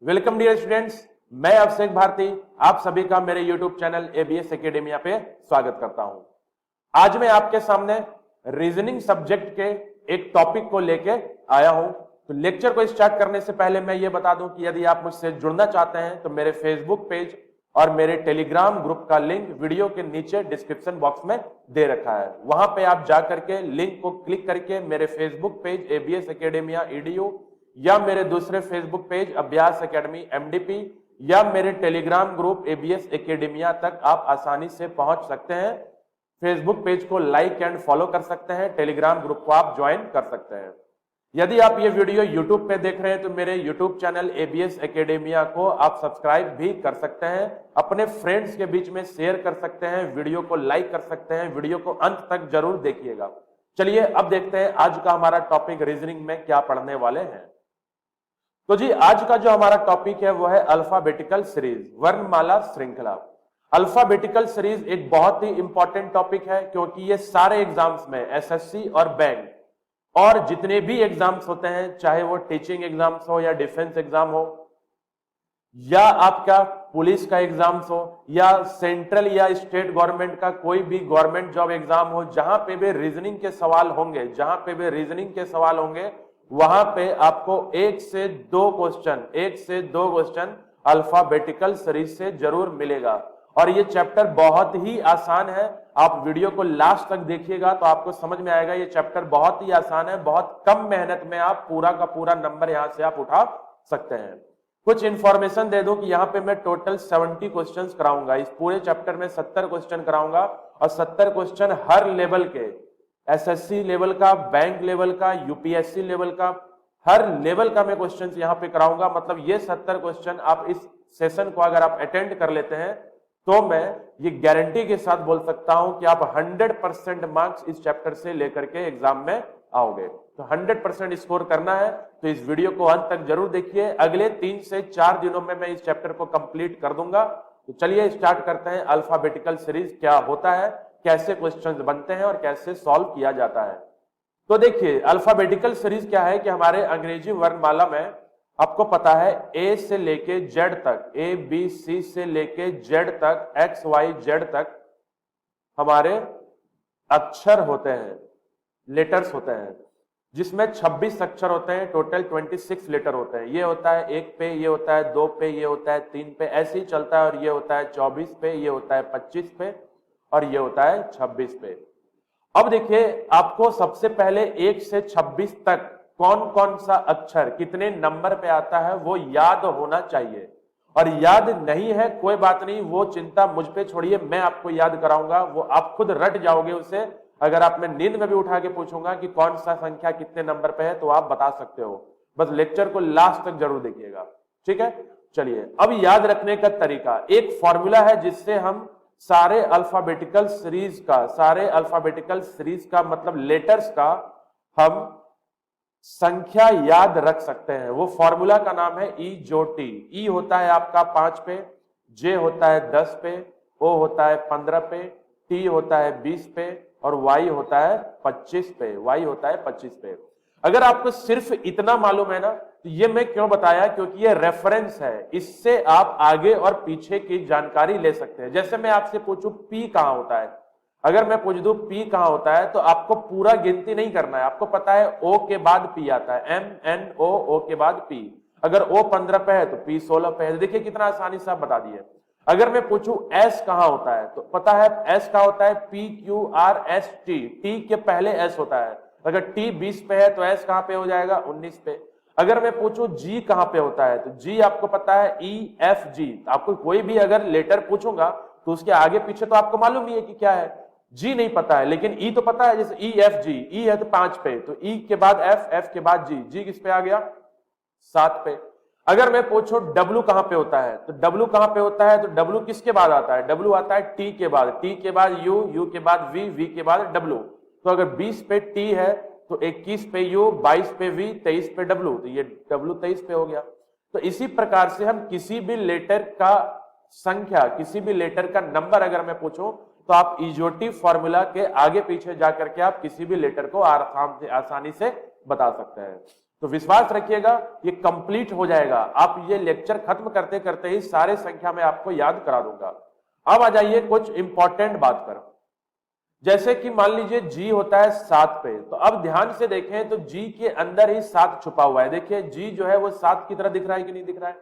Welcome dear students, मैं अभिषेक भारती आप सभी का मेरे YouTube चैनल एबीएस एकेडमिया पे स्वागत करता हूं। आज मैं आपके सामने रीजनिंग सब्जेक्ट के एक टॉपिक को लेके आया हूं। तो लेक्चर को स्टार्ट करने से पहले मैं ये बता दूं कि यदि आप मुझसे जुड़ना चाहते हैं तो मेरे फेसबुक पेज और मेरे टेलीग्राम ग्रुप का लिंक वीडियो के नीचे डिस्क्रिप्शन बॉक्स में दे रखा है। वहां पे आप जा करके लिंक को क्लिक करके मेरे Facebook page ABS academia EDU या मेरे दूसरे फेसबुक पेज अभ्यास एकेडमी एमडीपी या मेरे टेलीग्राम ग्रुप एबीएस एकेडमिया तक आप आसानी से पहुंच सकते हैं। फेसबुक पेज को लाइक एंड फॉलो कर सकते हैं, टेलीग्राम ग्रुप को आप ज्वाइन कर सकते हैं। यदि आप ये वीडियो यूट्यूब पे देख रहे हैं तो मेरे यूट्यूब चैनल एबीएस एकेडमिया को आप सब्सक्राइब भी कर सकते हैं, अपने फ्रेंड्स के बीच में शेयर कर सकते हैं, वीडियो को लाइक कर सकते हैं। वीडियो को अंत तक जरूर देखिएगा। चलिए अब देखते हैं आज का हमारा टॉपिक रीजनिंग में क्या पढ़ने वाले हैं। तो जी आज का जो हमारा टॉपिक है वो है अल्फाबेटिकल सीरीज, वर्णमाला श्रृंखला। अल्फाबेटिकल सीरीज एक बहुत ही इंपॉर्टेंट टॉपिक है क्योंकि ये सारे एग्जाम्स में एसएससी और बैंक और जितने भी एग्जाम्स होते हैं, चाहे वो टीचिंग एग्जाम्स हो या डिफेंस एग्जाम हो या आपका पुलिस का एग्जाम्स हो या सेंट्रल या स्टेट गवर्नमेंट का कोई भी गवर्नमेंट जॉब एग्जाम हो, जहां पे भी रीजनिंग के सवाल होंगे वहां पे आपको एक से दो क्वेश्चन अल्फाबेटिकल सीरीज से जरूर मिलेगा। और ये चैप्टर बहुत ही आसान है। आप वीडियो को लास्ट तक देखिएगा तो आपको समझ में आएगा ये चैप्टर बहुत ही आसान है। बहुत कम मेहनत में आप पूरा का पूरा नंबर यहां से आप उठा सकते हैं। कुछ इंफॉर्मेशन दे दूं कि यहाँ पे मैं टोटल 70 क्वेश्चंस कराऊंगा। इस पूरे चैप्टर में 70 क्वेश्चन कराऊंगा और 70 क्वेश्चन हर लेवल के, एसएससी लेवल का, बैंक लेवल का, यूपीएससी लेवल का, हर लेवल का मैं क्वेश्चंस यहाँ पे कराऊंगा। मतलब ये 70 क्वेश्चन आप इस सेशन को अगर आप अटेंड कर लेते हैं तो मैं ये गारंटी के साथ बोल सकता हूं कि आप 100% मार्क्स इस चैप्टर से लेकर के एग्जाम में आओगे। तो 100% स्कोर करना है तो इस वीडियो को अंत तक जरूर देखिए। अगले 3 से 4 दिनों में मैं इस चैप्टर को कंप्लीट कर दूंगा। तो चलिए स्टार्ट करते हैं। अल्फाबेटिकल सीरीज क्या होता है, कैसे क्वेश्चंस बनते हैं और कैसे सॉल्व किया जाता है। तो देखिए अल्फाबेटिकल सीरीज क्या है कि हमारे अंग्रेजी वर्णमाला में आपको पता है ए से लेके जेड तक, ए बी सी से लेके जेड तक, एक्स वाई जेड तक हमारे अक्षर होते हैं, लेटर्स होते हैं, जिसमें 26 अक्षर होते हैं। टोटल 26 लेटर होते हैं। ये होता है 1 पे, ये होता है 2 पे, ये होता है 3 पे, ऐसे ही चलता है। और ये होता है 24 पे, ये होता है 25 पे और ये होता है 26 पे। अब देखिए आपको सबसे पहले 1 से 26 तक कौन कौन सा अक्षर कितने नंबर पे आता है वो याद होना चाहिए। और याद नहीं है कोई बात नहीं, वो चिंता मुझ पे छोड़िए, मैं आपको याद कराऊंगा। वो आप खुद रट जाओगे उसे। अगर आप मैं नींद में भी उठा के पूछूंगा कि कौन सा संख्या कितने नंबर पे है तो आप बता सकते हो। बस लेक्चर को लास्ट तक जरूर देखिएगा, ठीक है। चलिए अब याद रखने का तरीका, एक फॉर्मूला है जिससे हम सारे अल्फाबेटिकल सीरीज का मतलब लेटर्स का हम संख्या याद रख सकते हैं। वो फॉर्मूला का नाम है ई जो टी। ई होता है आपका 5 पे, जे होता है 10 पे, ओ होता है 15 पे, टी होता है 20 पे और वाई होता है 25 पे। अगर आपको सिर्फ इतना मालूम है ना तो ये मैं क्यों बताया, क्योंकि ये रेफरेंस है। इससे आप आगे और पीछे की जानकारी ले सकते हैं। जैसे मैं आपसे पूछूं पी कहां होता है, अगर मैं पूछ दूं पी कहां होता है तो आपको पूरा गिनती नहीं करना है। आपको पता है ओ के बाद पी आता है, एम एन ओ के बाद पी। अगर ओ 15 पे है तो पी 16 पे है। देखिए कितना आसानी से आप बता दिए। अगर मैं पूछूं एस कहां होता है तो पता है एस कहां होता है, P Q R S T. T के पहले एस होता है। अगर टी 20 पे है तो एस कहां पे हो जाएगा, 19 पे। अगर मैं पूछूं जी कहां पे होता है तो जी आपको पता है ई एफ जी। आपको कोई भी अगर लेटर पूछूंगा तो उसके आगे पीछे तो आपको मालूम ही है कि क्या है। जी नहीं पता है लेकिन ई तो पता है। जैसे ई एफ जी, ई है तो 5 पे, तो ई के बाद एफ, एफ के बाद जी, जी किस पे आ गया, 7 पे। अगर मैं पूछूं डब्ल्यू कहां पे होता है तो डब्ल्यू कहां पे होता है तो डब्ल्यू किसके बाद आता है, डब्ल्यू आता है टी के बाद, टी के बाद यू, यू के बाद वी, वी के बाद डब्ल्यू। तो अगर 20 पे टी है तो 21 पे यू, 22 पे वी, 23 पे डब्ल्यू, तो ये डब्ल्यू 23 पे हो गया। तो इसी प्रकार से हम किसी भी लेटर का संख्या, किसी भी लेटर का नंबर अगर मैं पूछूं तो आप इजोटी फॉर्मूला के आगे पीछे जाकर के आप किसी भी लेटर को आसानी से बता सकते हैं। तो विश्वास रखिएगा ये कंप्लीट हो जाएगा। आप ये लेक्चर खत्म करते करते ही सारे संख्या में आपको याद करा दूंगा। अब आ जाइए कुछ इंपॉर्टेंट बात पर। जैसे कि मान लीजिए जी होता है 7 पे, तो अब ध्यान से देखें तो जी के अंदर ही 7 छुपा हुआ है। देखिए जी जो है वो 7 की तरह दिख रहा है कि नहीं दिख रहा है।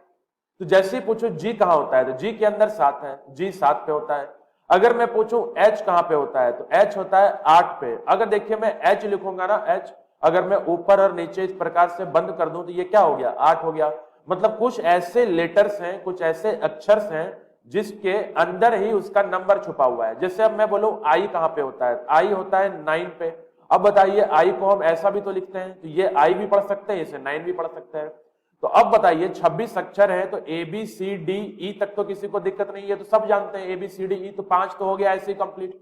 तो जैसे ही पूछो जी कहां होता है, तो जी के अंदर 7 है, जी 7 पे होता है। अगर मैं पूछूं एच कहां पे होता है, तो एच होता है 8 पे। अगर देखिए मैं एच लिखूंगा ना, एच अगर मैं ऊपर और नीचे इस प्रकार से बंद कर दूं तो ये क्या हो गया, 8 हो गया। मतलब कुछ ऐसे लेटर्स हैं, कुछ ऐसे अक्षर्स हैं जिसके अंदर ही उसका नंबर छुपा हुआ है। जैसे अब मैं बोलूं आई कहां पे होता है, आई होता है 9 पे। अब बताइए आई को हम ऐसा भी तो लिखते हैं, तो ये आई भी पढ़ सकते हैं, इसे 9 भी पढ़ सकते हैं। तो अब बताइए 26 अक्षर है, तो ए बी सी डी ई तक तो किसी को दिक्कत नहीं है, तो सब जानते हैं ए बी सी डी ई, तो 5 तो हो गया ऐसे ही कंप्लीट।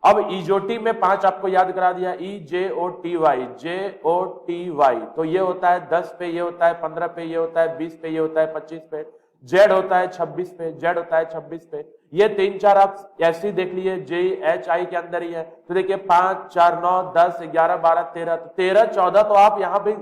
अब ईजोटी में 5 आपको याद करा दिया, ई जे ओ टी वाई, जे ओ टी वाई, तो ये होता है 10 पे, ये होता है 15 पे, ये होता है 20 पे, ये होता है 25 पे। जेड होता है 26 पे, जेड होता है 26 पे। ये 3-4 आप ऐसे ही देख लिए, जे एच आई के अंदर ही है। तो देखिए 5 4 9 10 11 12 13, तो 13 14 तो आप यहाँ पे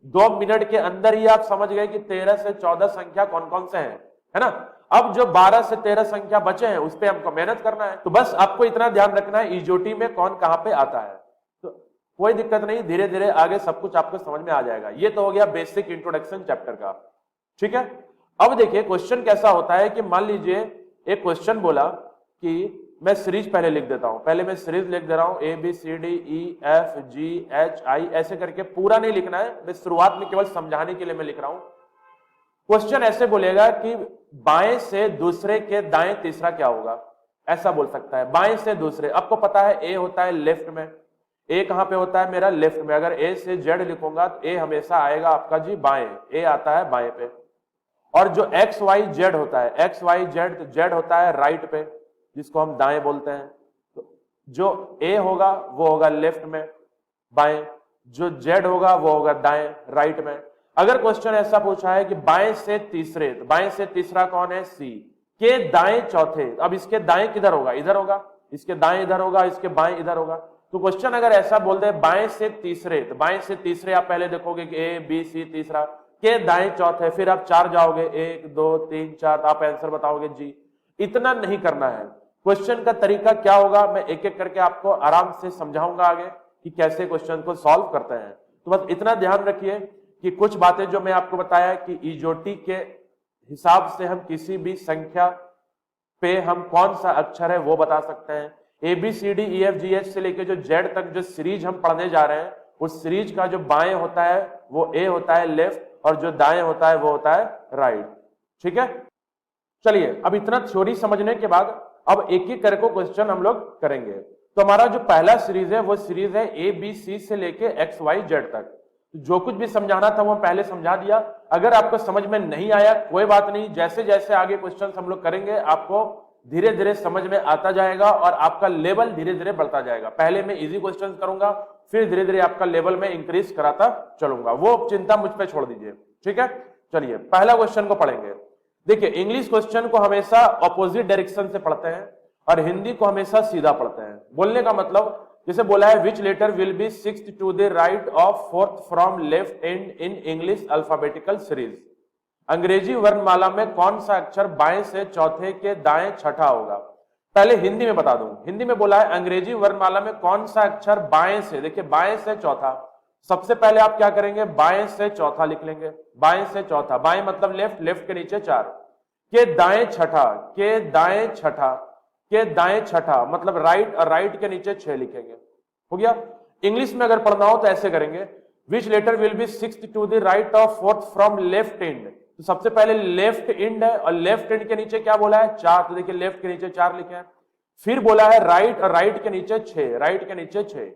2 मिनट के अंदर ही आप समझ गए कि 13 से 14 संख्या कौन कौन से हैं, है ना। अब जो 12 से 13 संख्या बचे हैं उस पर हमको मेहनत करना है। तो बस आपको इतना ध्यान रखना है ईजोटी में कौन कहां पे आता है, तो कोई दिक्कत नहीं, धीरे धीरे आगे सब कुछ आपको समझ में आ जाएगा। ये तो हो गया बेसिक इंट्रोडक्शन चैप्टर का, ठीक है। अब देखिए क्वेश्चन कैसा होता है कि मान लीजिए एक क्वेश्चन बोला कि मैं सीरीज पहले लिख देता हूं, पहले मैं सीरीज लिख दे रहा हूं, A B C D E F G H I, ऐसे करके पूरा नहीं लिखना है, मैं शुरुआत में केवल समझाने के लिए मैं लिख रहा हूं। क्वेश्चन ऐसे बोलेगा कि बाएं से दूसरे के दाएं तीसरा क्या होगा, ऐसा बोल सकता है। बाएं से दूसरे, आपको पता है ए होता है लेफ्ट में, ए कहां पे होता है मेरा लेफ्ट में। अगर ए से जेड लिखूंगा तो ए हमेशा आएगा आपका जी बाएं, ए आता है बाएं पे। और जो एक्स वाई जेड होता है, एक्स वाई जेड, तो जेड होता है राइट पे, जिसको हम दाएं बोलते हैं। तो जो ए होगा वो होगा लेफ्ट में बाएं, जो जेड होगा वो होगा दाएं राइट में। अगर क्वेश्चन ऐसा पूछा है कि बाएं से तीसरे, तो बाएं से तीसरा कौन है, सी के दाएं चौथे, अब इसके दाएं किधर होगा, इधर होगा, इसके दाएं इधर होगा, इसके बाएं इधर होगा। तो क्वेश्चन अगर ऐसा बोल दे बाएं से तीसरे, तो बाएं से तीसरे आप पहले देखोगे कि ए बी सी तीसरा, के दाएं चौथे, फिर आप 4 जाओगे, 1 2 3 4, तो आप आंसर बताओगे जी। इतना नहीं करना है। क्वेश्चन का तरीका क्या होगा मैं एक एक करके आपको आराम से समझाऊंगा आगे कि कैसे क्वेश्चन को सॉल्व करते हैं। तो बस इतना ध्यान रखिए कि कुछ बातें जो मैं आपको बताया कि ईजोटी के हिसाब से हम किसी भी संख्या पे हम कौन सा अक्षर है वो बता सकते हैं। A B C D E F G H से लेकर जो जेड तक जो सीरीज हम पढ़ने जा रहे हैं, उस सीरीज का जो बाएं होता है वो ए होता है लेफ्ट, और जो दाएं होता है वो होता है राइट, ठीक है। चलिए अब इतना थ्योरी समझने के बाद अब एक एक करके क्वेश्चन हम लोग करेंगे। तो हमारा जो पहला सीरीज है वो सीरीज है ए बी सी से लेके एक्स वाई जेड तक। जो कुछ भी समझाना था वो पहले समझा दिया। अगर आपको समझ में नहीं आया कोई बात नहीं, जैसे जैसे आगे क्वेश्चन हम लोग करेंगे आपको धीरे धीरे समझ में आता जाएगा और आपका लेवल धीरे धीरे बढ़ता जाएगा। पहले मैं इजी क्वेश्चन करूंगा, फिर धीरे धीरे आपका लेवल में इंक्रीज कराता चलूंगा, वो चिंता मुझ पे छोड़ दीजिए, ठीक है। चलिए पहला क्वेश्चन को पढ़ेंगे। देखिए इंग्लिश क्वेश्चन को हमेशा ऑपोजिट डायरेक्शन से पढ़ते हैं और हिंदी को हमेशा सीधा पढ़ते हैं। बोलने का मतलब जैसे बोला है which letter will be sixth to the right of fourth from left end in English alphabetical series. अंग्रेजी वर्णमाला में कौन सा अक्षर बाएं से चौथे के दाएं छठा होगा। पहले हिंदी में बता दूं, हिंदी में बोला है अंग्रेजी वर्णमाला में कौन सा अक्षर बाएं से, देखिए बाएं से चौथा, सबसे पहले आप क्या करेंगे बाएं से चौथा लिख लेंगे, बाएं से चौथा, बाएं मतलब लेफ्ट, लेफ्ट के नीचे 4, के दाएं छठा, के दाएं छठा, के दाएं छठा मतलब राइट, और राइट के नीचे 6 लिखेंगे, हो गया। इंग्लिश में अगर पढ़ना हो तो ऐसे करेंगे which letter will be sixth to the right of fourth from left end. तो सबसे पहले लेफ्ट एंड है और लेफ्ट एंड के नीचे क्या बोला है 4, तो देखिए लेफ्ट के नीचे 4 लिखे हैं। फिर बोला है राइट, और राइट के नीचे 6, राइट के नीचे 6।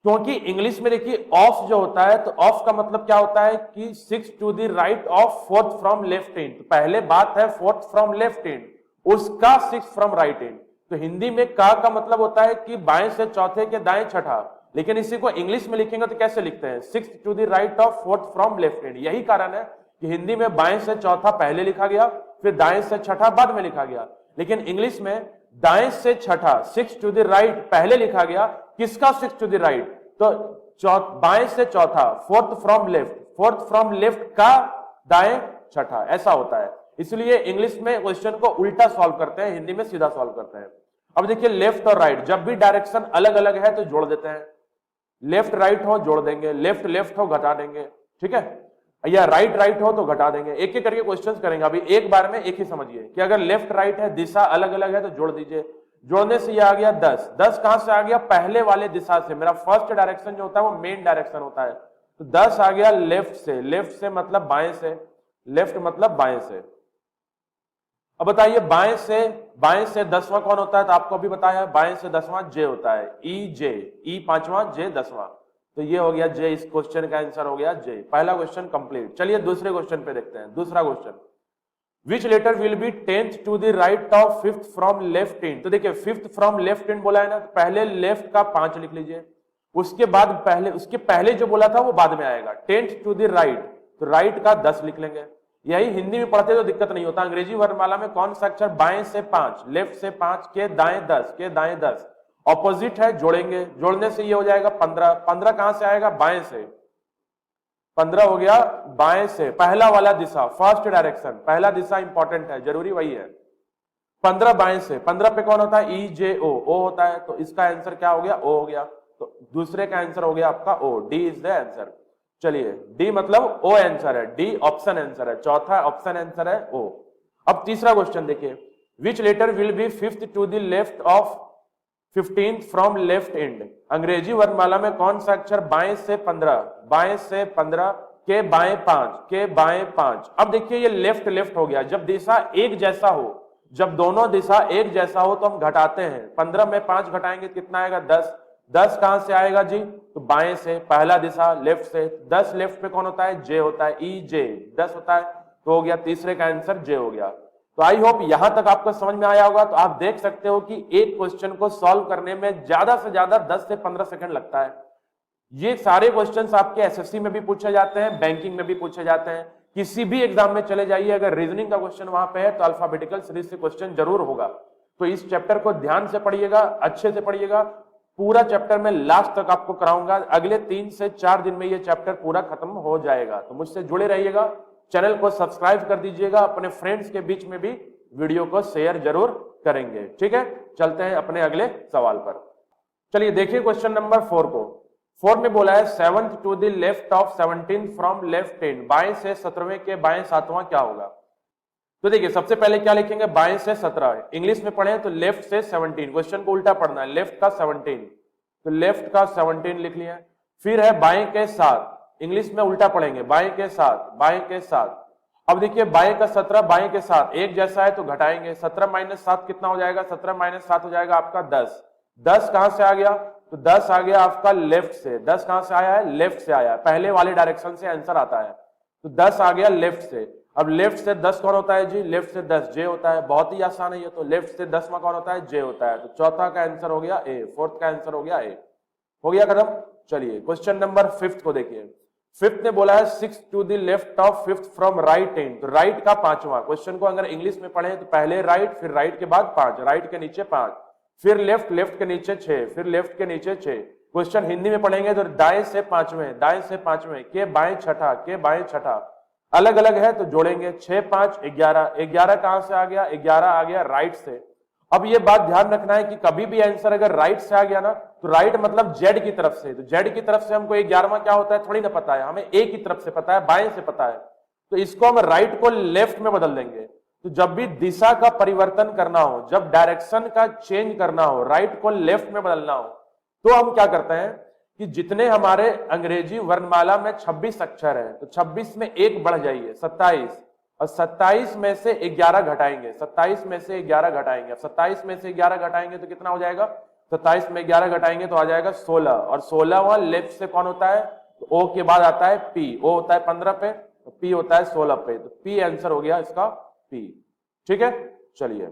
क्योंकि इंग्लिश में देखिए ऑफ जो होता है तो ऑफ का मतलब क्या होता है कि 6 to the right of fourth from left end. तो पहले बात है फोर्थ फ्रॉम लेफ्ट एंड, उसका 6 फ्रॉम राइट एंड। तो हिंदी में का मतलब होता है कि बाएं से चौथे के दाएं छठा, लेकिन इसी को इंग्लिश में लिखेंगे तो कैसे लिखते हैं 6 to the right of fourth from left end. यही कारण है कि हिंदी में बाएं से चौथा पहले लिखा गया, फिर दाएं से छठा बाद में लिखा गया, लेकिन इंग्लिश में दाएं से छठा 6 टू द राइट पहले लिखा गया। किसका 6 टू द राइट, तो बाएं से चौथा, fourth from left, fourth from left का दाएं छठा, ऐसा होता है। इसलिए इंग्लिश में क्वेश्चन को उल्टा सॉल्व करते हैं, हिंदी में सीधा सॉल्व करते हैं। अब देखिए लेफ्ट और राइट, जब भी डायरेक्शन अलग अलग है तो जोड़ देते हैं, लेफ्ट राइट हो जोड़ देंगे, लेफ्ट लेफ्ट हो घटा देंगे, ठीक है, या राइट राइट हो तो घटा देंगे। एक एक करके क्वेश्चंस करेंगे। अभी एक बार में एक ही समझिए कि अगर लेफ्ट राइट है, दिशा अलग अलग है तो जोड़ दीजिए। जोड़ने से ये आ गया 10, 10 कहां से आ गया, पहले वाले दिशा से। मेरा फर्स्ट डायरेक्शन जो होता है वो मेन डायरेक्शन होता है, तो 10 आ गया लेफ्ट से, लेफ्ट से मतलब बाएं से, लेफ्ट मतलब बाएं से। अब बताइए बाएं से 10वां कौन होता है, तो आपको अभी बताया बाएं से 10वां जे होता है, ई जे, ई 5वां जे 10वां, तो ये हो गया जे, इस क्वेश्चन का आंसर हो गया जे। पहला क्वेश्चन कंप्लीट। चलिए दूसरे क्वेश्चन पे देखते हैं। दूसरा question, which letter will be 10th to the right of 5th from left end. तो देखिए 5th फ्रॉम लेफ्ट इन बोला है ना, तो पहले लेफ्ट का 5 लिख लीजिए, उसके बाद उसके पहले जो बोला था वो बाद में आएगा। 10th टू द राइट, तो राइट का 10 लिख लेंगे। यही हिंदी में पढ़ते तो दिक्कत नहीं होता। अंग्रेजी वर्णमाला में कौन सा अक्षर बाएं से 5, लेफ्ट से 5 के दाएं 10, के दाएं 10, ऑपोजिट है, जोड़ेंगे, जोड़ने से ये हो जाएगा 15। 15 कहां से आएगा, बाएं से, 15 हो गया बाएं से, पहला वाला दिशा, फर्स्ट डायरेक्शन, पहला दिशा इंपॉर्टेंट है, जरूरी वही है। 15 बाएं से, 15 पे कौन होता है, ई जे ओ, ओ होता है, तो इसका आंसर क्या हो गया, ओ हो गया। तो दूसरे का आंसर हो गया आपका ओ, डी इज द आंसर। चलिए डी मतलब ओ आंसर है, डी ऑप्शन आंसर है, चौथा ऑप्शन आंसर है ओ। अब तीसरा क्वेश्चन देखिए, which letter will be 5th to the left of 15th from left end. अंग्रेजी वर्णमाला में कौन सा अक्षर बाएं से 15, बाएं से 15 के बाएं 5, के बाएं 5। अब देखिए ये लेफ्ट लेफ्ट हो गया, जब दिशा एक जैसा हो, जब दोनों दिशा एक जैसा हो तो हम घटाते हैं। 15 में 5 घटाएंगे कितना आएगा, 10। 10 कहां से आएगा जी, तो बाएं से, पहला दिशा लेफ्ट से, 10 लेफ्ट पे कौन होता है, जे होता है, ई जे 10 होता है, तो हो गया तीसरे का आंसर जे हो गया। तो आई होप यहां तक आपको समझ में आया होगा। तो आप देख सकते हो कि एक क्वेश्चन को सॉल्व करने में ज्यादा से ज्यादा 10 से 15 सेकंड लगता है। ये सारे क्वेश्चंस आपके एसएससी में भी पूछे जाते हैं, बैंकिंग में भी पूछे जाते हैं, किसी भी एग्जाम में चले जाइए, अगर रीजनिंग का क्वेश्चन वहां पे है तो अल्फाबेटिकल सीरीज से क्वेश्चन जरूर होगा। तो इस चैप्टर को ध्यान से पढ़िएगा, अच्छे से पढ़िएगा, पूरा चैप्टर में लास्ट तक आपको कराऊंगा। अगले 3 से 4 दिन में ये चैप्टर पूरा खत्म हो जाएगा। तो मुझसे जुड़े रहिएगा, चैनल को सब्सक्राइब कर दीजिएगा, अपने फ्रेंड्स के बीच में भी वीडियो को शेयर जरूर करेंगे, ठीक है। चलते हैं अपने अगले सवाल पर। चलिए देखिए क्वेश्चन नंबर 4 को। 4 में बोला है 7th to the left of 17th from left end. बाएं से 17वें के बाएं 7वां क्या होगा। तो देखिए सबसे पहले क्या लिखेंगे, बाएं से 17, इंग्लिश में पढ़े तो लेफ्ट से 17, क्वेश्चन को उल्टा पढ़ना है, लेफ्ट का 17, तो लेफ्ट का 17 लिख लिया। फिर है बाएं के 7, इंग्लिश में उल्टा पढ़ेंगे, बाएं के 7, बाएं के 7। अब देखिए बाएं का 17, बाएं के 7 एक जैसा है तो घटाएंगे, 17 माइनस 7 कितना हो जाएगा, 17 माइनस 7 हो जाएगा आपका 10। 10 कहां से आ गया, तो 10 आ गया आपका लेफ्ट से। 10 कहां से आया है, लेफ्ट से आया है, पहले वाले डायरेक्शन से आंसर आता है, तो 10 आ गया लेफ्ट से। अब लेफ्ट से 10 कौन होता है जी, लेफ्ट से 10 जे होता है, बहुत ही आसान है ये तो। लेफ्ट से 10वां कौन होता है, जे होता है, तो चौथा का आंसर हो गया ए, फोर्थ का आंसर हो गया ए। हो गया खत्म। चलिए क्वेश्चन नंबर 5 को देखिए। 5th ने बोला है 6 to the left of 5th from right end, तो राइट का 5वां। क्वेश्चन को अगर इंग्लिश में पढ़े तो पहले राइट, फिर राइट के बाद 5, राइट के नीचे 5, फिर लेफ्ट, लेफ्ट के नीचे 6, फिर लेफ्ट के नीचे 6। क्वेश्चन हिंदी में पढ़ेंगे तो दाएं से 5वें, दाएं से 5वें के बाएं छठा, के बाएं छठा, अलग अलग है तो जोड़ेंगे, 6 5 11। 11 कहां से आ गया, 11 आ गया राइट से। अब ये बात ध्यान रखना है कि कभी भी आंसर अगर राइट से आ गया ना, तो राइट मतलब जेड की तरफ से, तो जेड की तरफ से हमको 11वां क्या होता है थोड़ी ना पता है, हमें ए की तरफ से पता है, बाएं से पता है, तो इसको हम राइट को लेफ्ट में बदल देंगे। तो जब भी दिशा का परिवर्तन करना हो, जब डायरेक्शन का चेंज करना हो, राइट को लेफ्ट में बदलना हो, तो हम क्या करते हैं कि जितने हमारे अंग्रेजी वर्णमाला में 26 अक्षर है, तो 26 में एक बढ़ जाइए 27, और 27 में से 11 घटाएंगे, 27 में से 11 घटाएंगे। 27 में से 11 घटाएंगे तो कितना हो जाएगा, 27 में 11 घटाएंगे तो आ जाएगा 16, और 16वां लेफ्ट से कौन होता है, तो ओ के बाद आता है पी, ओ होता है 15 पे, तो पी होता है 16 पे, तो पी आंसर हो गया इसका पी, ठीक है। चलिए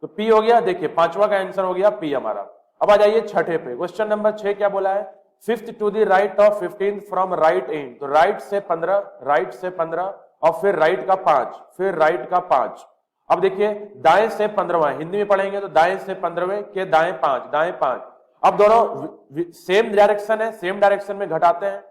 तो पी हो गया, देखिए 5वां का आंसर हो गया पी हमारा। अब आ जाइए छठे पे। क्वेश्चन नंबर 6 क्या बोला है, 5th to the right of 15 from right end, तो राइट से 15, राइट से 15, और फिर राइट का 5, फिर राइट का 5। अब देखिए दाएं से 15वां, हिंदी में पढ़ेंगे तो दाएं से 15वें के दाएं 5, दाएं 5। अब दोनों सेम डायरेक्शन है, सेम डायरेक्शन में घटाते हैं।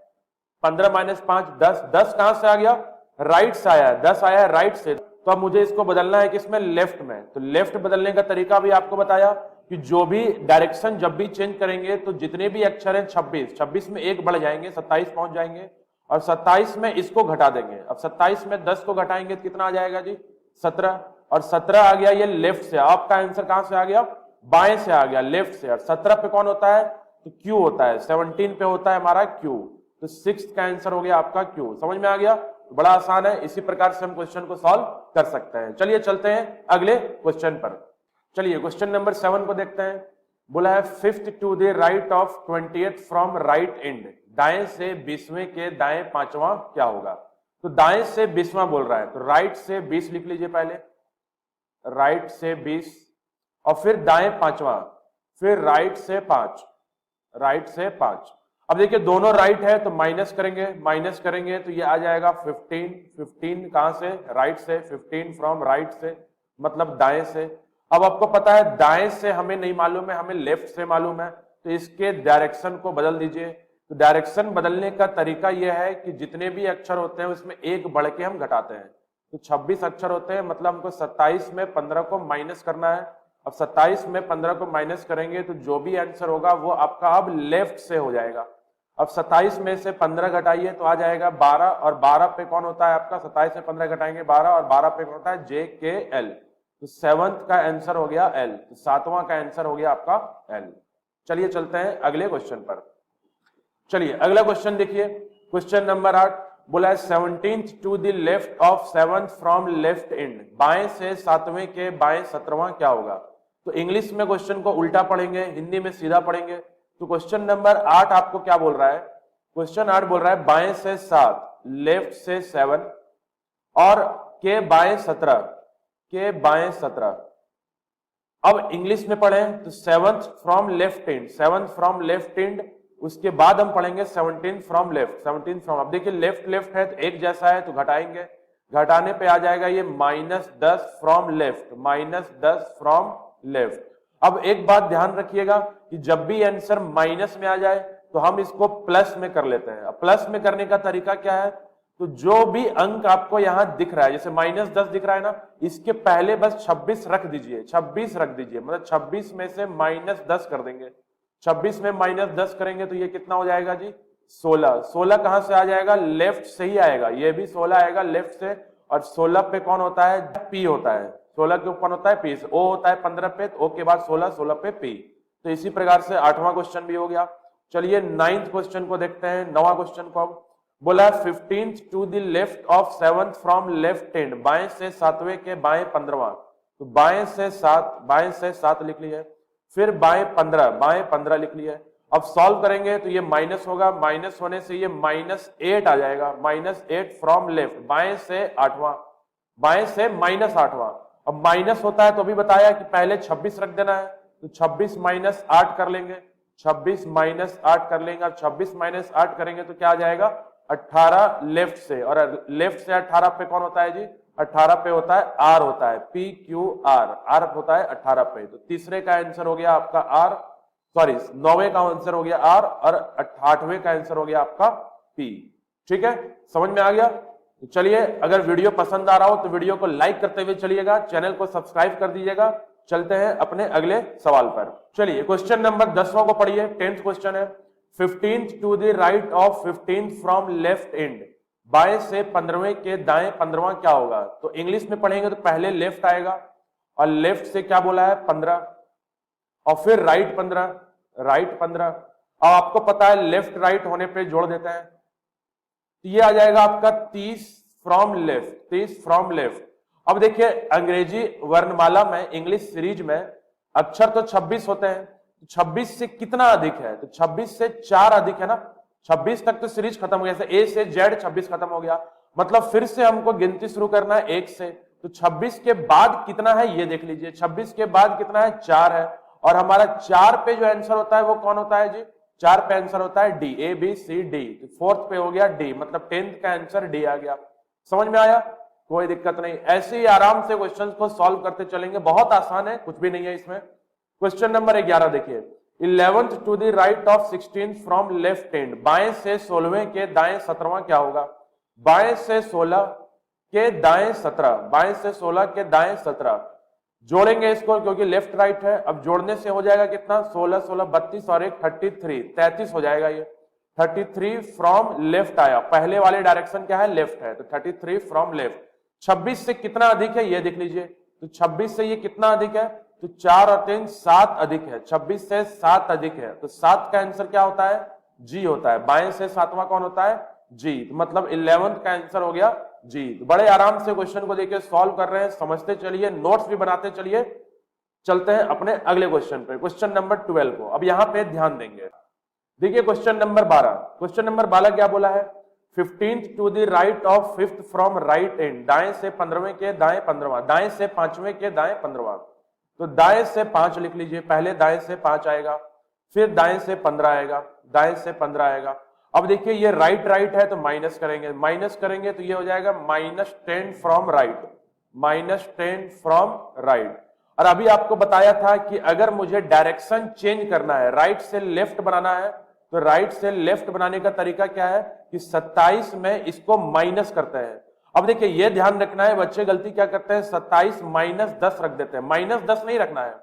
15 माइनस 5 10, 10 कहां से आ गया? राइट से आया, 10 आया राइट से। तो अब मुझे इसको बदलना है किसमें? लेफ्ट में। तो लेफ्ट बदलने का तरीका भी आपको बताया कि जो भी डायरेक्शन जब भी चेंज करेंगे तो जितने भी अक्षर हैं 26 में एक बढ़ जाएंगे, 27 पहुंच जाएंगे, और 27 में इसको घटा देंगे। अब 27 में 10 को घटाएंगे तो कितना आ जाएगा जी? 17, और 17 आ गया ये लेफ्ट से। आपका आंसर कहां से आ गया? बाएं से आ गया, लेफ्ट से। और 17 पे कौन होता है? तो क्यू होता है। 17 पे होता है हमारा क्यू। तो 6 का आंसर हो गया आपका क्यू। समझ में आ गया? तो बड़ा आसान है, इसी प्रकार से हम क्वेश्चन को सॉल्व कर सकते हैं। चलिए चलते हैं अगले क्वेश्चन पर। चलिए क्वेश्चन नंबर 7 को देखते हैं। बोला है 5th to the right of 28th from right end, दाएं से 20वें के दाएं पांचवा क्या होगा? तो दाएं से 20वां बोल रहा है, तो राइट से 20 लिख लीजिए पहले, राइट से 20, और फिर दाएं पांचवा, फिर राइट से 5, राइट से 5। अब देखिए दोनों राइट है तो माइनस करेंगे तो ये आ जाएगा 15 कहां से? राइट से। 15 फ्रॉम राइट से मतलब दाएं से। अब आपको पता है दाएं से हमें नहीं मालूम है, हमें लेफ्ट से मालूम है, तो इसके डायरेक्शन को बदल दीजिए। तो डायरेक्शन बदलने का तरीका यह है कि जितने भी अक्षर होते हैं उसमें एक बढ़ के हम घटाते हैं। तो 26 अक्षर होते हैं, मतलब हमको 27 में 15 को माइनस करना है। अब 27 में 15 को माइनस करेंगे तो जो भी आंसर होगा वो आपका अब लेफ्ट से हो जाएगा। अब 27 में से 15 घटाइए तो आ जाएगा 12, और 12 पे कौन होता है आपका? 27 से 15 घटाएंगे 12, और 12 पे कौन होता है? JKL। तो 7th का आंसर हो गया L, तो 7वां का आंसर हो गया आपका L। चलिए चलते हैं अगले क्वेश्चन पर। चलिए अगला क्वेश्चन देखिए, क्वेश्चन नंबर 8 बोला है 17th to the left of 7th from left end, बाएं से 7वें के बाएं 17वां क्या होगा? तो इंग्लिश में क्वेश्चन को उल्टा पढ़ेंगे, हिंदी में सीधा पढ़ेंगे। तो क्वेश्चन नंबर 8 आपको क्या बोल रहा है? क्वेश्चन 8 बोल रहा है बाएं से 7, लेफ्ट से 7, और के बाएं 17, के बाएं 17। अब इंग्लिश में पढ़ें तो 7th from left and, 7th from left and, उसके बाद हम पढ़ेंगे 17 फ्रॉम लेफ्ट, 17 फ्रॉम। अब देखिए लेफ्ट लेफ्ट है तो एक जैसा है तो घटाएंगे, घटाने पे आ जाएगा ये -10 फ्रॉम लेफ्ट, -10 फ्रॉम लेफ्ट। अब एक बात ध्यान रखिएगा कि जब भी आंसर माइनस में आ जाए तो हम इसको प्लस में कर लेते हैं। अब प्लस में करने का तरीका क्या है? तो जो भी अंक आपको यहां दिख रहा है, जैसे -10 दिख रहा है ना, इसके पहले बस 26 रख दीजिए, 26 रख दीजिए, मतलब 26 में से -10 कर देंगे। 26 में -10 करेंगे तो ये कितना हो जाएगा जी? 16। 16 कहां से आ जाएगा? लेफ्ट से ही आएगा, ये भी 16 आएगा लेफ्ट से। और 16 पे कौन होता है? P होता है। 16 के ऊपर होता है P, O होता है 15 पे, तो O के बाद 16, 16 पे P। तो इसी प्रकार से 8वां क्वेश्चन भी हो गया। चलिए 9th क्वेश्चन को देखते हैं, 9वां क्वेश्चन को। अब बोला 15th to the left of 7th from left end, बाएं से 7वें के बाएं 15वां। तो बाएं से 7 लिख लिया, फिर बाएं 15 लिख लिया। अब सॉल्व करेंगे तो ये माइनस होगा, माइनस होने से ये -8 आ जाएगा, -8 फ्रॉम लेफ्ट, बाएं से 8वां, बाएं से -8वां। अब माइनस होता है तो भी बताया कि पहले 26 रख देना है, तो 26 - 8 कर लेंगे, 26 - 8 कर लेंगे। अब 26 - 8 करेंगे तो क्या आ जाएगा? 18 लेफ्ट से, और लेफ्ट से 18 पे कौन होता है जी? 18 पे होता है R, होता है PQR, R होता है 18 पे। तो तीसरे का आंसर हो गया आपका R, सॉरी 9वें का आंसर हो गया R, और 8वें का आंसर हो गया आपका P। ठीक है, समझ में आ गया? तो चलिए, अगर वीडियो पसंद आ रहा हो तो वीडियो को लाइक करते हुए चलिएगा, चैनल को सब्सक्राइब कर दीजिएगा। चलते हैं अपने अगले सवाल पर। चलिए क्वेश्चन नंबर 10वां को पढ़िए, 10th क्वेश्चन है 15th to the right of 15th from left end, बाएं से 15वें के दाएं 15वां क्या होगा? तो इंग्लिश में पढ़ेंगे तो पहले लेफ्ट आएगा, और लेफ्ट से क्या बोला है? 15, और फिर राइट 15, राइट 15। अब आपको पता है लेफ्ट राइट होने पे जोड़ देते हैं, तो ये आ जाएगा आपका 30 फ्रॉम लेफ्ट, 30 फ्रॉम लेफ्ट। अब देखिए अंग्रेजी वर्णमाला में, इंग्लिश सीरीज में अक्षर तो 26 होते हैं, 26 से कितना अधिक है? तो 26 से 4 अधिक है ना, 26 तक तो सीरीज खत्म हो गया, A से Z 26 खत्म हो गया, मतलब फिर से हमको गिनती शुरू करना है 1 से। तो 26 के बाद कितना है ये देख लीजिए, 26 के बाद कितना है? 4 है, और हमारा 4 पे जो आंसर होता है वो कौन होता है जी? 4 पे आंसर होता है D, ABCD। तो 4th पे हो गया D, मतलब 10th का आंसर D आ गया। समझ में आया? कोई दिक्कत नहीं, ऐसे ही आराम से क्वेश्चन को सॉल्व करते चलेंगे, बहुत आसान है, कुछ भी नहीं है इसमें। क्वेश्चन नंबर 11 देखिए, 11th to the right of 16 from left end, बाएं से 16वें के दाएं 17वां क्या होगा? बाएं से 16 के दाएं 17, बाएं से 16 के दाएं 17 जोड़ेंगे इसको क्योंकि लेफ्ट राइट है। अब जोड़ने से हो जाएगा कितना? 16 16 32 और एक 33, 33 हो जाएगा। ये 33 फ्रॉम लेफ्ट आया, पहले वाले डायरेक्शन क्या है? लेफ्ट है, तो 33 फ्रॉम लेफ्ट। 26 से कितना अधिक है ये देख लीजिए, तो 26 से ये कितना अधिक है? तो 4 और 3 7 अधिक है, 26 से 7 अधिक है, तो 7 का आंसर क्या होता है? जी होता है। बाएं से 7वां कौन होता है? जी, तो मतलब 11th का आंसर हो गया जी। तो बड़े आराम से क्वेश्चन को देखिए सॉल्व कर रहे हैं, समझते चलिए, नोट्स भी बनाते चलिए। चलते हैं अपने अगले क्वेश्चन पे, क्वेश्चन नंबर 12 को। अब यहां पे ध्यान देंगे, देखिए क्वेश्चन नंबर 12। क्वेश्चन नंबर 12 क्या बोला है? 15th to the right of 5th from right end, दाएं से 15वें के दाएं 15वां, दाएं से 5वें के दाएं 15वां। तो दाएं से 5 लिख लीजिए, पहले दाएं से 5 आएगा, फिर दाएं से 15 आएगा, दाएं से 15 आएगा। अब देखिए ये राइट राइट है तो माइनस करेंगे, माइनस करेंगे तो ये हो जाएगा -10 फ्रॉम राइट, -10 फ्रॉम राइट। और अभी आपको बताया था कि अगर मुझे डायरेक्शन चेंज करना है, राइट से लेफ्ट बनाना है, तो राइट से लेफ्ट बनाने का तरीका क्या है कि 27 में इसको माइनस करते हैं। अब देखिए ये ध्यान रखना है, बच्चे गलती क्या करते हैं? 27 -10 रख देते हैं, -10 नहीं रखना है।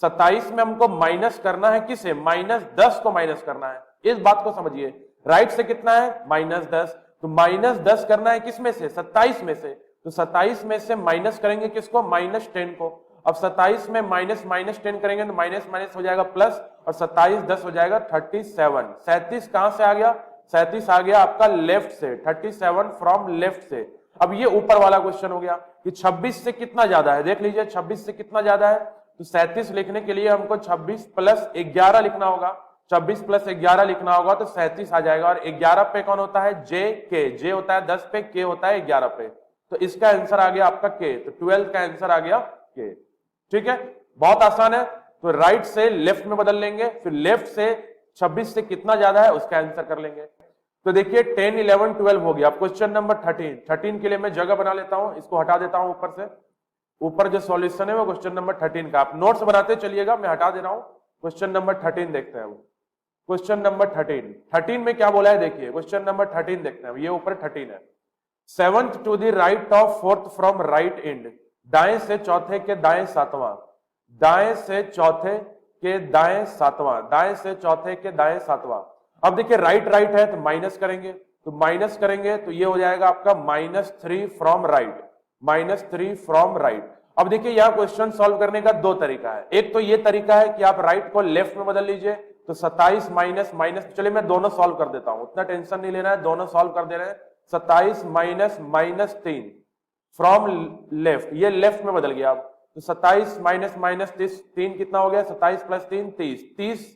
27 में हमको माइनस करना है, किसे? -10 को माइनस करना है, इस बात को समझिए। राइट से कितना है? -10, तो -10 करना है किस में से? 27 में से। तो 27 में से माइनस करेंगे किसको? -10 को। अब 27 में -10 करेंगे तो माइनस माइनस हो जाएगा प्लस, और 27 10 हो जाएगा 37। 37 कहां से आ गया? 37 आ गया आपका लेफ्ट से, 37 फ्रॉम लेफ्ट से। अब ये ऊपर वाला क्वेश्चन हो गया कि 26 से कितना ज्यादा है, देख लीजिए 26 से कितना ज्यादा है। तो 37 लिखने के लिए हमको 26 + 11 लिखना होगा, 26 + 11 लिखना होगा तो 37 आ जाएगा। और 11 पे कौन होता है? जे के, जे होता है 10 पे, के होता है 11 पे, तो इसका आंसर आ गया आपका के। तो 12 का आंसर आ गया के। ठीक है, बहुत आसान है। तो राइट से लेफ्ट में बदल लेंगे, फिर लेफ्ट से 26 से कितना ज्यादा है उसका आंसर कर लेंगे। तो देखिए 10 11 12 हो गया। अब क्वेश्चन नंबर 13 के लिए मैं जगह बना लेता हूं, इसको हटा देता हूं ऊपर से। ऊपर जो सॉल्यूशन है वो क्वेश्चन नंबर 13 का, आप नोट्स बनाते चलिएगा, मैं हटा दे रहा हूं। क्वेश्चन नंबर 13 देखते हैं। क्वेश्चन नंबर 13 में क्या बोला है देखिए, क्वेश्चन नंबर 13 देखते हैं, ये ऊपर 13 है। 7th to the right of 4th from right end, दाएं से चौथे के दाएं 7वां, दाएं से चौथे के दाएं 7वां, दाएं से चौथे के दाएं 7वां। अब देखिए राइट राइट है तो माइनस करेंगे, तो माइनस करेंगे तो ये हो जाएगा आपका -3 फ्रॉम राइट, -3 फ्रॉम राइट। अब देखिए यहां क्वेश्चन सॉल्व करने का दो तरीका है। एक तो ये तरीका है कि आप राइट को लेफ्ट में बदल लीजिए, तो 27 माइनस माइनस, चलिए मैं दोनों सॉल्व कर देता हूं, उतना टेंशन नहीं लेना है, दोनों सॉल्व कर दे रहे हैं। 27 माइनस -3 फ्रॉम लेफ्ट, ये लेफ्ट में बदल गया। अब तो 27 माइनस 3 कितना हो गया? 27 + 3 30।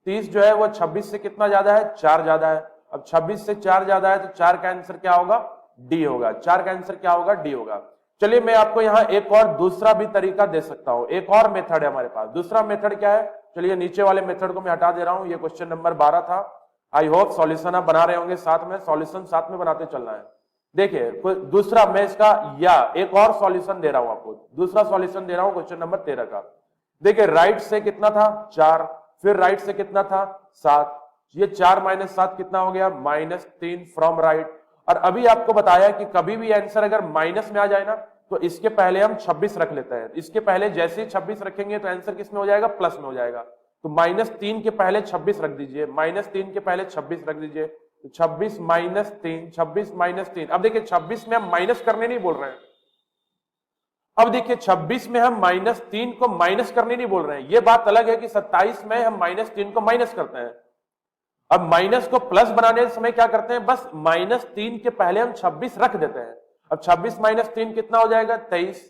30 जो है वो 26 से कितना ज्यादा है? 4 ज्यादा है। अब 26 से 4 ज्यादा है तो 4 का आंसर क्या होगा? डी होगा। 4 का आंसर क्या होगा? डी होगा। चलिए मैं आपको यहाँ एक और दूसरा भी तरीका दे सकता हूं, एक और मेथड है हमारे पास। दूसरा मेथड क्या है? चलिए नीचे वाले मेथड को मैं हटा दे रहा हूं, ये क्वेश्चन नंबर 12 था। आई होप सॉल्यूशन आप बना रहे होंगे साथ में, सॉल्यूशन साथ में बनाते चलना है। देखिए दूसरा मैं इसका या एक और सॉल्यूशन दे रहा हूं आपको, दूसरा सॉल्यूशन दे रहा हूं क्वेश्चन नंबर 13 का। देखिए राइट से कितना था? 4, फिर राइट से कितना था? 7, ये 4 - 7 कितना हो गया? -3 फ्रॉम राइट। और अभी आपको बताया कि कभी भी आंसर अगर माइनस में आ जाए ना तो इसके पहले हम 26 रख लेते हैं, इसके पहले जैसे ही 26 रखेंगे तो आंसर किस में हो जाएगा? प्लस में हो जाएगा। तो -3 के पहले 26 रख दीजिए, -3 के पहले 26 रख दीजिए, तो 26 - 3, 26 - 3। अब देखिए 26 में हम माइनस करने नहीं बोल रहे हैं, अब देखिए 26 में हम -3 को माइनस करने नहीं बोल रहे हैं। ये बात अलग है कि 27 में हम -3 को माइनस करते हैं। अब माइनस को प्लस बनाने के समय क्या करते हैं? बस -3 के पहले हम 26 रख देते हैं। अब 26 - 3 कितना हो जाएगा? 23।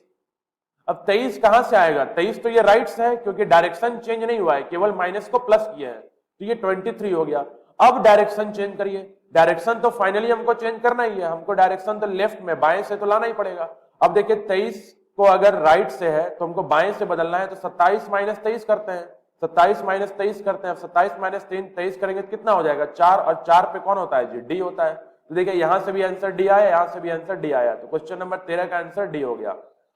अब 23 कहां से आएगा? 23 तो ये राइट से है क्योंकि डायरेक्शन चेंज नहीं हुआ है, केवल माइनस को प्लस किया है, तो ये 23 हो गया। अब डायरेक्शन चेंज करिए, डायरेक्शन तो फाइनली हमको चेंज करना ही है, हमको डायरेक्शन तो लेफ्ट में, बाएं से तो लाना ही पड़ेगा। अब देखिए 23 को अगर राइट से है तो हमको बाएं से बदलना है, तो 27 - 23 करते हैं, 27 - 23 करते हैं। अब 27 - 3 23 करेंगे तो कितना हो जाएगा? 4, और 4 पे कौन होता है जी? डी होता है। तो देखिए यहां से भी आंसर डी आया, यहां से भी आंसर डी आया, तो क्वेश्चन नंबर 13 का आंसर डी हो गया।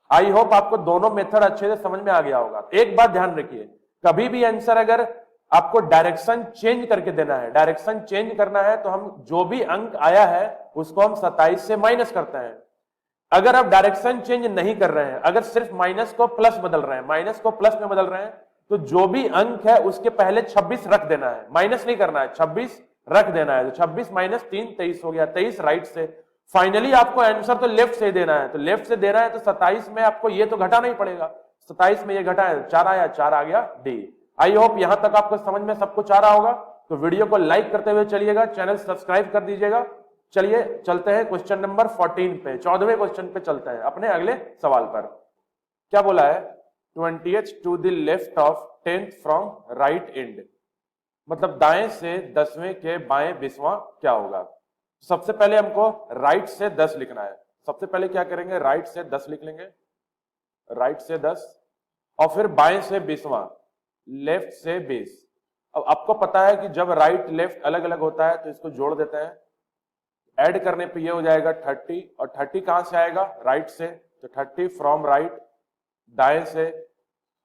आई होप आपको दोनों मेथड अच्छे से समझ में आ गया होगा। एक बात ध्यान रखिए, कभी भी आंसर अगर आपको डायरेक्शन चेंज करके देना है। डायरेक्शन चेंज करना है तो हम जो भी अंक आया है उसको हम 27 से माइनस करते हैं। अगर आप डायरेक्शन चेंज नहीं कर रहे हैं, अगर सिर्फ माइनस को प्लस बदल रहे हैं, माइनस को प्लस में बदल रहे हैं, तो जो भी अंक है उसके पहले 26 रख देना है, माइनस नहीं करना है, 26 रख देना है। तो 26 माइनस 3 23 हो गया, 23 राइट से। फाइनली आपको आंसर तो लेफ्ट से देना है, तो लेफ्ट से देना है तो 27 में आपको ये तो घटाना ही पड़ेगा, 27 में ये घटा है 4 आया, 4 आ गया डी। आई होप यहां तक आपको समझ में सब कुछ आ रहा होगा। तो वीडियो को लाइक करते हुए चलिएगा, चैनल सब्सक्राइब कर दीजिएगा। चलिए चलते हैं क्वेश्चन नंबर 14 पे, 14वें क्वेश्चन पे चलते हैं अपने अगले सवाल पर। क्या बोला है? 20th to the left of 10th from right end, मतलब दाएं से 10वें के बाएं 20वां क्या होगा। सबसे पहले हमको राइट से 10 लिखना है। सबसे पहले क्या करेंगे, राइट से 10 लिख लेंगे, राइट से 10, और फिर बाएं से 20वां, लेफ्ट से 20। अब आपको पता है कि जब राइट लेफ्ट अलग अलग होता है तो इसको जोड़ देते हैं, ऐड करने पे ये हो जाएगा 30, और 30 कहां से आएगा, राइट से, तो 30 फ्रॉम राइट, दाएं से।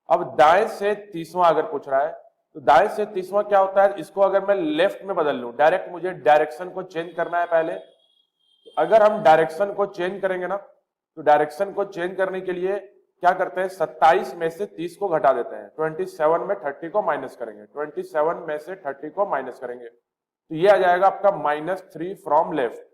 अब दाएं से 30वां अगर पूछ रहा है तो दाएं से 30वां क्या होता है, इसको अगर मैं लेफ्ट में बदल लूं, डायरेक्ट मुझे डायरेक्शन को चेंज करना है पहले। तो अगर हम डायरेक्शन को चेंज करेंगे ना, तो डायरेक्शन को चेंज करने के लिए क्या करते हैं, 27 में से 30 को घटा देते हैं, 27 में 30 को माइनस करेंगे, 27 में से 30 को माइनस करेंगे, तो ये आ जाएगा आपका -3 फ्रॉम लेफ्ट,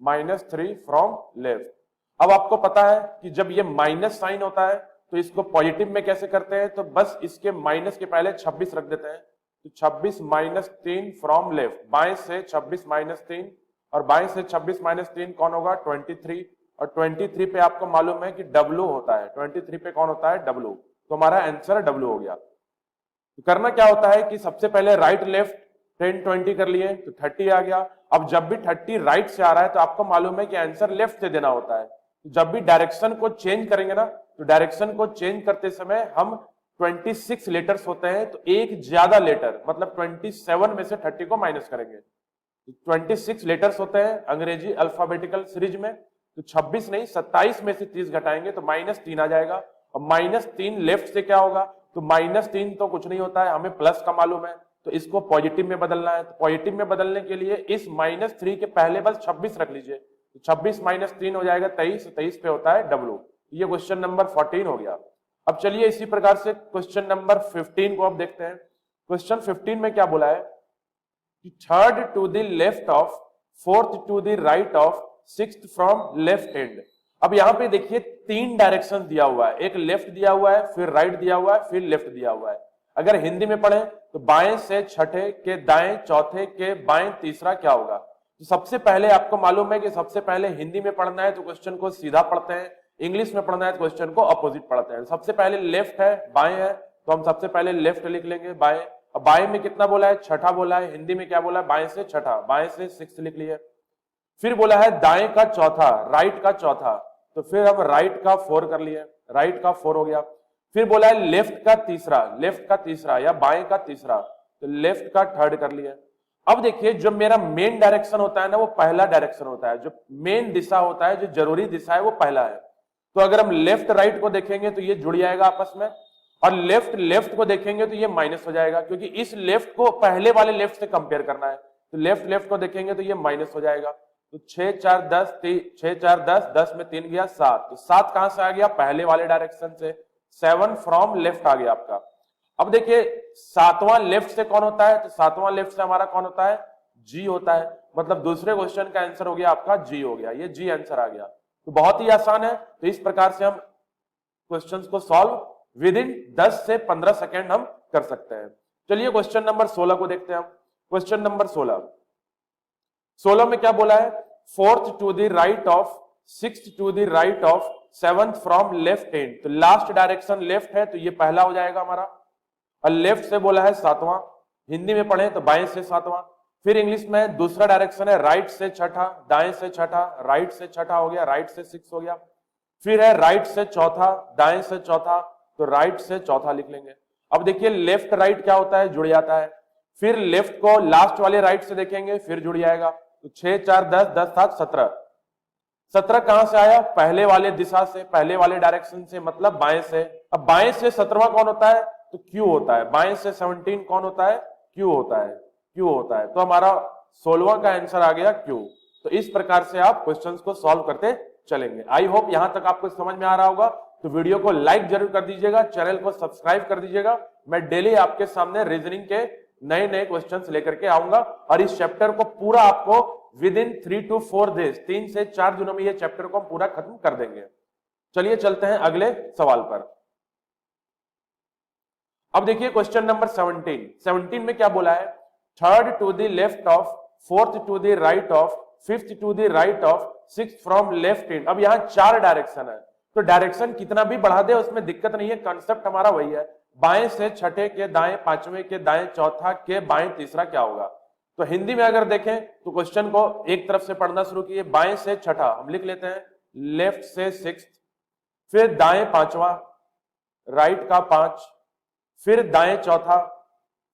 -3 फ्रॉम लेफ्ट। अब आपको पता है कि जब ये माइनस साइन होता है तो इसको पॉजिटिव में कैसे करते हैं, तो बस इसके माइनस के पहले 26 रख देते हैं, तो 26 - 3 फ्रॉम लेफ्ट, बाएं से 26 - 3, और बाएं से 26 - 3 कौन होगा, 23, और 23 पे आपको मालूम है कि W होता है, 23 पे कौन होता है, W, तो हमारा आंसर W हो गया। तो करना क्या होता है कि सबसे पहले राइट लेफ्ट 10 20 कर लिए तो 30 आ गया। अब जब भी 30 राइट से आ रहा है तो आपको मालूम है कि आंसर लेफ्ट से देना होता है। तो जब भी डायरेक्शन को चेंज करेंगे ना, तो डायरेक्शन को चेंज करते समय हम 26 लेटर्स होते हैं, तो एक ज्यादा लेटर, मतलब 27 में से 30 को माइनस करेंगे, तो 26 लेटर्स होते हैं अंग्रेजी अल्फाबेटिकल सीरीज में, तो 26 नहीं 27 में से 30 घटाएंगे तो -3 आ जाएगा। और -3 लेफ्ट से क्या होगा, तो -3 तो कुछ नहीं होता है, हमें प्लस का मालूम है, तो इसको पॉजिटिव में बदलना है। तो पॉजिटिव में बदलने के लिए इस -3 के पहले बस 26 रख लीजिए, तो 26 - 3 हो जाएगा 23, 23 पे होता है W। ये क्वेश्चन नंबर 14 हो गया। अब चलिए इसी प्रकार से क्वेश्चन नंबर 15 को अब देखते हैं। क्वेश्चन 15 में क्या बोला है कि 3rd to the left of 4th to the right of 6th from left end. अब यहां पे देखिए 3 डायरेक्शन दिया हुआ है, एक लेफ्ट दिया हुआ है, फिर राइट दिया हुआ है, फिर लेफ्ट दिया हुआ है। अगर हिंदी में पढ़ें तो बाएं से छठे के दाएं, चौथे के बाएं, तीसरा क्या होगा। तो सबसे पहले आपको मालूम है कि सबसे पहले हिंदी में पढ़ना है तो क्वेश्चन को सीधा पढ़ते हैं, इंग्लिश में पढ़ना है तो क्वेश्चन को अपोजिट पढ़ते हैं। सबसे पहले लेफ्ट है, बाएं है, तो हम सबसे पहले लेफ्ट लिख लेंगे, बाएं। अब बाएं में कितना बोला है, छठा बोला है, हिंदी में क्या बोला है, बाएं से छठा, बाएं से 6 लिख लिए। फिर बोला है दाएं का चौथा, राइट का चौथा, तो फिर हम राइट का 4 कर लिए, राइट का 4 हो गया। फिर बोला है लेफ्ट का तीसरा, लेफ्ट का तीसरा या बाएं का तीसरा, तो लेफ्ट का 3rd कर लिया। अब देखिए जो मेरा मेन डायरेक्शन होता है ना, वो पहला डायरेक्शन होता है, जो मेन दिशा होता है, जो जरूरी दिशा है वो पहला है। तो अगर हम लेफ्ट राइट को देखेंगे तो ये जुड़ जाएगा आपस में, और लेफ्ट लेफ्ट को देखेंगे तो ये माइनस हो जाएगा, क्योंकि इस लेफ्ट को पहले वाले लेफ्ट से कंपेयर करना है। तो लेफ्ट लेफ्ट को देखेंगे तो ये माइनस हो जाएगा। तो 6 4 10, 6 4 10, 10 में 3 गया 7, तो 7 कहां से आ गया, पहले वाले डायरेक्शन से, 7 फ्रॉम लेफ्ट आ गया आपका। अब देखिए 7वां लेफ्ट से कौन होता है, तो 7वां लेफ्ट से हमारा कौन होता है, G होता है, मतलब दूसरे क्वेश्चन का आंसर हो गया आपका G हो गया, ये G आंसर आ गया। तो बहुत ही आसान है। तो इस प्रकार से हम क्वेश्चंस को सॉल्व विद इन 10 से 15 सेकेंड हम कर सकते हैं। चलिए क्वेश्चन नंबर 16 को देखते हैं हम। क्वेश्चन नंबर 16 में क्या बोला है, 4th to the right of 6th to the right of 7th from left end. तो लास्ट डायरेक्शन लेफ्ट है तो ये पहला हो जाएगा हमारा, और लेफ्ट से बोला है 7वां, हिंदी में पढ़े तो बाएं से 7वां। फिर इंग्लिश में दूसरा डायरेक्शन है राइट से छठा, दाएं से छठा, राइट से छठा हो गया, राइट से 6 हो गया। फिर है राइट से चौथा, दाएं से चौथा, तो राइट से चौथा लिख लेंगे। अब देखिए लेफ्ट राइट क्या होता है, जुड़ जाता है। फिर लेफ्ट को लास्ट वाले राइट से देखेंगे, फिर जुड़ जाएगा, तो 6 4 10, 10 7 17, 17 कहां से आया, पहले वाले दिशा से, पहले वाले डायरेक्शन से, मतलब बाएं से। अब बाएं से 17वां कौन होता है, तो Q होता है। बाएं से 17 कौन होता है? Q होता है, Q होता है। तो हमारा 16वां का आंसर आ गया Q। तो इस प्रकार से आप क्वेश्चंस को सॉल्व करते चलेंगे। आई होप यहां तक आपको समझ में आ रहा होगा। तो वीडियो को लाइक जरूर कर दीजिएगा, चैनल को सब्सक्राइब कर दीजिएगा। मैं डेली आपके सामने रीजनिंग के नए नए क्वेश्चंस लेकर के आऊंगा और इस चैप्टर को पूरा आपको विद इन 3 to 4 डेज, 3 से 4 दिनों में ये चैप्टर को हम पूरा खत्म कर देंगे। चलिए चलते हैं अगले सवाल पर। अब देखिए क्वेश्चन नंबर 17 में क्या बोला है? Third to the left of, fourth to the right of, fifth to the right of, sixth from left end. अब यहां 4 डायरेक्शन है, तो डायरेक्शन कितना भी बढ़ा दे उसमें दिक्कत नहीं है, कंसेप्ट हमारा वही है। बाएं से छठे के दाएं पांचवें के दाएं चौथा के बाएं तीसरा क्या होगा? तो हिंदी में अगर देखें तो क्वेश्चन को एक तरफ से पढ़ना शुरू किए। बाएं से छठा हम लिख लेते हैं, लेफ्ट से सिक्स्थ, फिर दाएं पांचवा, राइट का 5, फिर दाएं चौथा,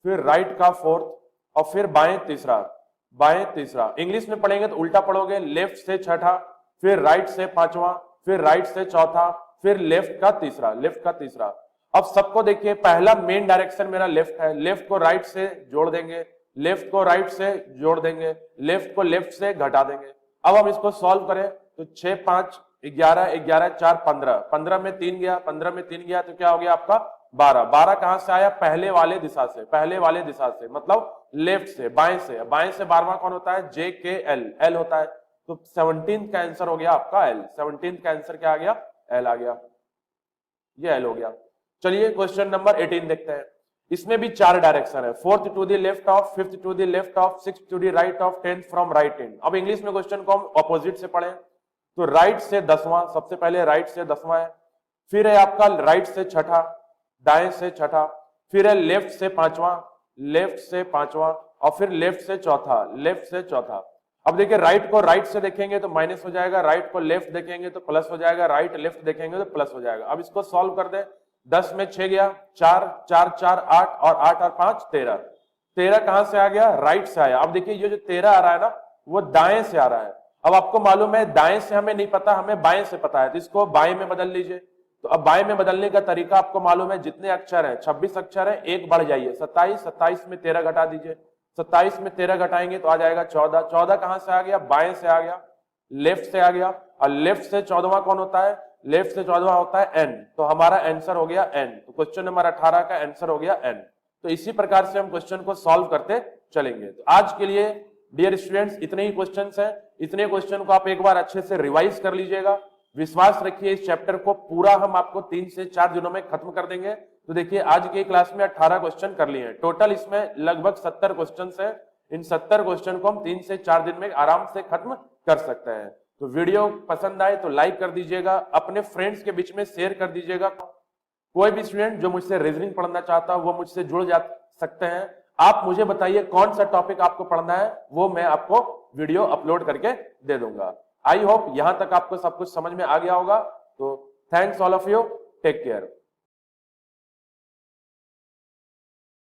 फिर राइट का 4th और फिर बाएं तीसरा, बाएं तीसरा। इंग्लिश में पढ़ेंगे तो उल्टा पढ़ोगे, लेफ्ट से छठा, फिर राइट से पांचवा, फिर राइट से चौथा, फिर लेफ्ट का तीसरा, लेफ्ट का तीसरा। अब सबको देखिए, पहला मेन डायरेक्शन मेरा लेफ्ट है, लेफ्ट को राइट से जोड़ देंगे, लेफ्ट को राइट से जोड़ देंगे, लेफ्ट को लेफ्ट से घटा देंगे। अब हम इसको सॉल्व करें तो 6 5 11 11 4 15, 15 में 3 गया, 15 में 3 गया तो क्या हो गया आपका 12। 12 कहां से आया? पहले वाले दिशा से, पहले वाले दिशा से मतलब लेफ्ट से, बाएं से। बाएं से 12वां कौन होता है? जे के एल, एल होता है। तो 17 का आंसर हो गया आपका एल। 17 का आंसर क्या आ गया? एल आ गया, ये एल हो गया। चलिए क्वेश्चन नंबर 18 देखते हैं। इसमें भी 4 डायरेक्शन है, fourth to the left of, fifth to the left of, sixth to the right of, 10th from right in. अब इंग्लिश में क्वेश्चन को हम ऑपोजिट से पढ़ें तो राइट से 10वां, सबसे पहले राइट से 10वां है, फिर है आपका राइट से छठा, दाएं से छठा, फिर है लेफ्ट से 5वां, लेफ्ट से 5वां और फिर लेफ्ट से चौथा, लेफ्ट से चौथा। अब देखिए राइट को राइट से देखेंगे तो माइनस हो जाएगा, राइट को लेफ्ट देखेंगे तो प्लस हो जाएगा, राइट लेफ्ट देखेंगे तो प्लस हो जाएगा। अब इसको सॉल्व कर दे, 10 में 6 गया, 4 4 4 8 और 8 और 5 13। 13 कहां से आ गया? राइट से आया। अब देखिए ये जो 13 आ रहा है ना, वो दाएं से आ रहा है। अब आपको मालूम है दाएं से हमें नहीं पता, हमें बाएं से पता है, तो इसको बाएं में बदल लीजिए। तो अब बाएं में बदलने का तरीका आपको मालूम है, जितने अक्षर हैं 26 अक्षर है, एक बढ़ जाइए 27, 27 में 13 घटा दीजिए, 27 में 13 घटाएंगे तो आ जाएगा 14। 14 कहां से आ गया? बाएं से आ गया, लेफ्ट से आ गया। और लेफ्ट से 14वां कौन होता है? लेफ्ट से 14वां होता है एन। तो हमारा आंसर हो गया एन। तो क्वेश्चन नंबर 18 का आंसर हो गया एन। तो इसी प्रकार से हम क्वेश्चन को सॉल्व करते चलेंगे। तो आज के लिए डियर स्टूडेंट्स इतने ही क्वेश्चंस हैं। इतने क्वेश्चन को आप एक बार अच्छे से रिवाइज कर लीजिएगा। विश्वास रखिए इस चैप्टर को पूरा हम आपको 3 से 4 दिनों में खत्म कर देंगे। तो देखिए आज की क्लास में 18 क्वेश्चन कर लिए हैं, टोटल इसमें लगभग 70 क्वेश्चन है। इन 70 क्वेश्चन को हम 3 से 4 दिन में आराम से खत्म कर सकते हैं। तो वीडियो पसंद आए तो लाइक कर दीजिएगा, अपने फ्रेंड्स के बीच में शेयर कर दीजिएगा। कोई भी स्टूडेंट जो मुझसे रीजनिंग पढ़ना चाहता है वो मुझसे जुड़ जा सकते हैं। आप मुझे बताइए कौन सा टॉपिक आपको पढ़ना है, वो मैं आपको वीडियो अपलोड करके दे दूंगा। आई होप यहां तक आपको सब कुछ समझ में आ गया होगा। तो thanks all of you, take care.